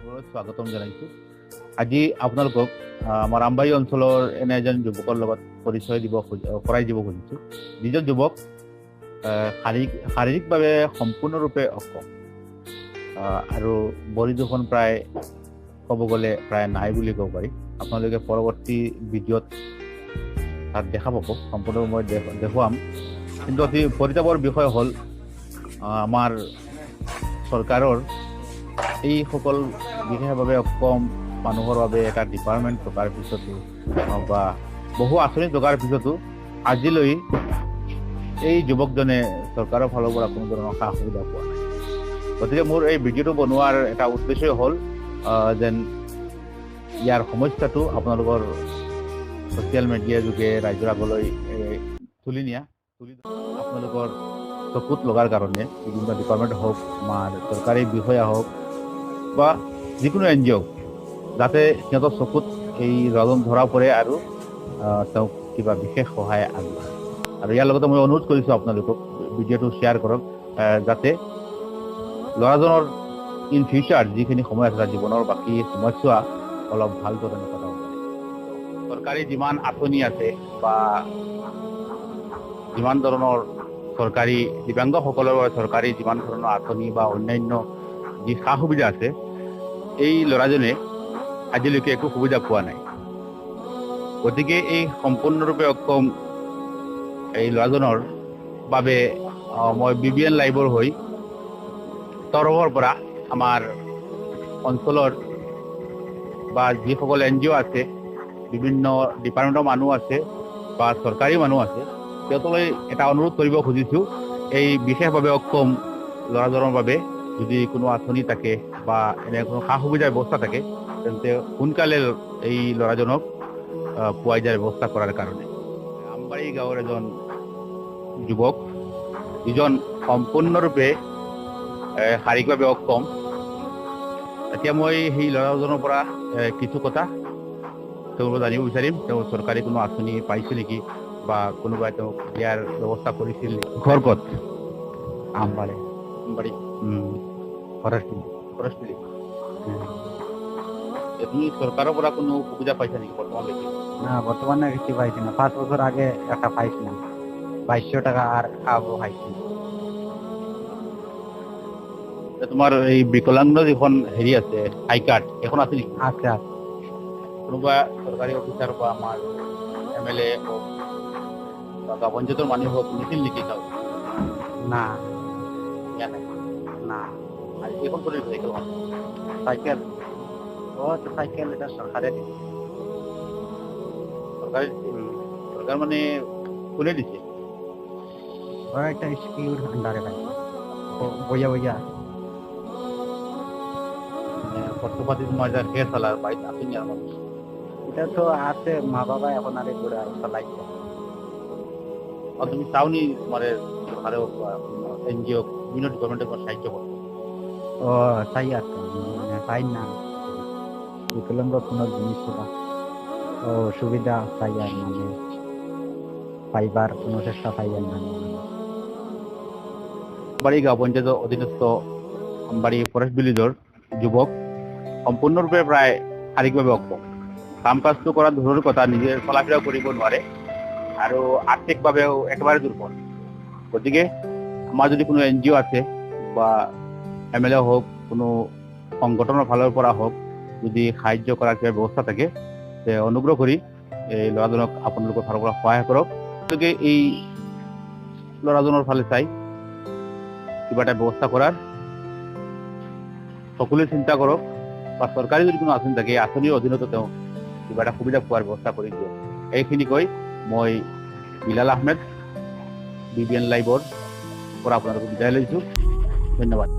লাইভত স্বাগতম জনাইছো। আজি আপোনালোকক আমাৰ আমবাৰী অঞ্চলৰ এনে এজন যুৱকৰ লগত পৰিচয় কৰাই দিব খুজিছো। যিজন যুৱক শাৰীৰিকভাৱে সম্পূৰ্ণৰূপে অক্ষম আৰু বডি দুখন প্ৰায় ক'ব গ'লে প্ৰায় নাই বুলি ক'ব পাৰি। আপোনালোকে পৰৱৰ্তী ভিডিঅ'ত তাত দেখা পাব, সম্পূৰ্ণ মই দেখুৱাম। কিন্তু অতি পৰিতাপৰ বিষয় হ'ল আমাৰ চৰকাৰৰ এইসকল বিশেষভাৱে অক্ষম মানুহৰ বাবে এটা ডিপাৰ্টমেণ্ট থকাৰ পিছতো বা বহু আঁচনি থকাৰ পিছতো আজিলৈ এই যুৱকজনে চৰকাৰৰ ফালৰ পৰা কোনো ধৰণৰ সা সুবিধা পোৱা নাই। গতিকে মোৰ এই ভিডিঅ'টো বনোৱাৰ এটা উদ্দেশ্যই হ'ল যেন ইয়াৰ সমস্যাটো আপোনালোকৰ ছ'চিয়েল মিডিয়াৰ যোগে ৰাইজৰ আগলৈ তুলি আপোনালোকৰ চকুত লগাৰ কাৰণে বিভিন্ন ডিপাৰ্টমেণ্ট হওক, আমাৰ চৰকাৰী বিষয়া হওক বা যিকোনো NGO যাতে সিহঁতৰ চকুত এই ৰজন ধৰা পৰে আৰু তেওঁক কিবা বিশেষ সহায় আগবঢ়ায়। আৰু ইয়াৰ লগতে মই অনুৰোধ কৰিছোঁ আপোনালোকক ভিডিঅ'টো শ্বেয়াৰ কৰক, যাতে ল'ৰাজনৰ ইন ফিউচাৰ যিখিনি সময় আছে জীৱনৰ বাকী সময়ছোৱা অলপ ভালদৰে কটাব পাৰে। চৰকাৰী যিমান আঁচনি আছে বা যিমান ধৰণৰ চৰকাৰী দিব্যাংগসকলৰ বাবে চৰকাৰী যিমান ধৰণৰ আঁচনি বা অন্যান্য যি সা সুবিধা আছে, এই ল'ৰাজনে আজিলৈকে একো সুবিধা পোৱা নাই। গতিকে এই সম্পূৰ্ণৰূপে অক্ষম এই ল'ৰাজনৰ বাবে মই BBN লাইভৰ হৈ তৰফৰ পৰা আমাৰ অঞ্চলৰ বা যিসকল NGO আছে, বিভিন্ন ডিপাৰ্টমেণ্টৰ মানুহ আছে বা চৰকাৰী মানুহ আছে, সিহঁতলৈ এটা অনুৰোধ কৰিব খুজিছোঁ, এই বিশেষভাৱে অক্ষম ল'ৰাজনৰ বাবে যদি কোনো আঁচনি থাকে বা এনে কোনো সা সুবিধাৰ ব্যৱস্থা থাকে, তেন্তে সোনকালে এই ল'ৰাজনক পোৱাই দিয়াৰ ব্যৱস্থা কৰাৰ কাৰণে। আমবাৰী গাঁৱৰ এজন যুৱক, যিজন সম্পূৰ্ণৰূপে শাৰীৰিকভাৱে অক্ষম। এতিয়া মই সেই ল'ৰাজনৰ পৰা কিছু কথা তেওঁলোকক জানিব বিচাৰিম। তেওঁ চৰকাৰী কোনো আঁচনি পাইছে নেকি বা কোনোবাই তেওঁক দিয়াৰ ব্যৱস্থা কৰিছিল নেকি? ঘৰ ক'ত? আমবাৰী। ফৰেষ্টলি। তুমি চৰকাৰৰ পৰা কোনো সুবিধা পাইছা নেকি বৰ্তমানলৈকে? না, বৰ্তমানে কিছু পাইছি না। 5 বছৰ আগে একটা পাইছিলাম, 2200 টাকা আৰ খাবো পাইছি। তোমাৰ এই বিকলাংগ যিখন হেৰি আছে আই কাৰ্ড, এখন আছে নেকি? আছে আছে। কোনোবা চৰকাৰী অফিচাৰ বা আমাৰ MLA হওক বা গাঁও পঞ্চায়তৰ মানুহ হওক নিছিল নেকি? না দিয়া নাই না। আর এখন করে সাইকেল সাইকেল, ও তো সাইকেল এটা সরকারে দিচ্ছে। সরকার মানে খুলে দিচ্ছে। ওরা একটা স্কিউর আন্ডারে পাইছে, বইয়া বইয়া। খরচপাতি তোমার যা শেষ চালার বাড়িতে আসেনি আর মানুষ। এটা তো আছে, মা বাবা এখন আর এগুলো চালাইছে। আর তুমি চাওনি তোমার সরকারে NGO বিভিন্ন ডিপার্টমেন্টে তোমার সাহায্য করতে? ও চাই আছে, মানে চাই না বিকলাঙ্গ কোনো জিনিস ও সুবিধা চাই আর মানে পাইবার কোনো চেষ্টা পাই আর না। আমবাড়ি গাঁও পঞ্চায়েতৰ অধীনস্থ আমবাড়ি ফৰেষ্ট ভিলেজৰ যুৱক সম্পূৰ্ণৰূপে প্ৰায় শাৰীৰিকভাৱে অক্ষম। কাম কাজটো কৰা দূৰৰ কথা, নিজে চলাফিৰা কৰিব নোৱাৰে আৰু আৰ্থিকভাৱেও একেবাৰে দুৰ্বল। গতিকে আমাৰ যদি কোনো NGO আছে বা MLA হওক, কোনো সংগঠনৰ ফালৰ পৰা হওক, যদি সাহায্য কৰাৰ কিবা ব্যৱস্থা থাকে, তে অনুগ্ৰহ কৰি এই ল'ৰাজনক আপোনালোকৰ ফালৰ পৰা সহায় কৰক। গতিকে এই ল'ৰাজনৰ ফালে চাই কিবা এটা ব্যৱস্থা কৰাৰ সকলোৱে চিন্তা কৰক, বা চৰকাৰী যদি কোনো আঁচনি থাকে, আঁচনিৰ অধীনতো তেওঁ কিবা এটা সুবিধা পোৱাৰ ব্যৱস্থা কৰি দিয়ক। এইখিনি কৈ মই বিলাল আহমেদ BBN লাইভৰ পৰা আপোনালোকক বিদায় লৈছোঁ। ধন্যবাদ।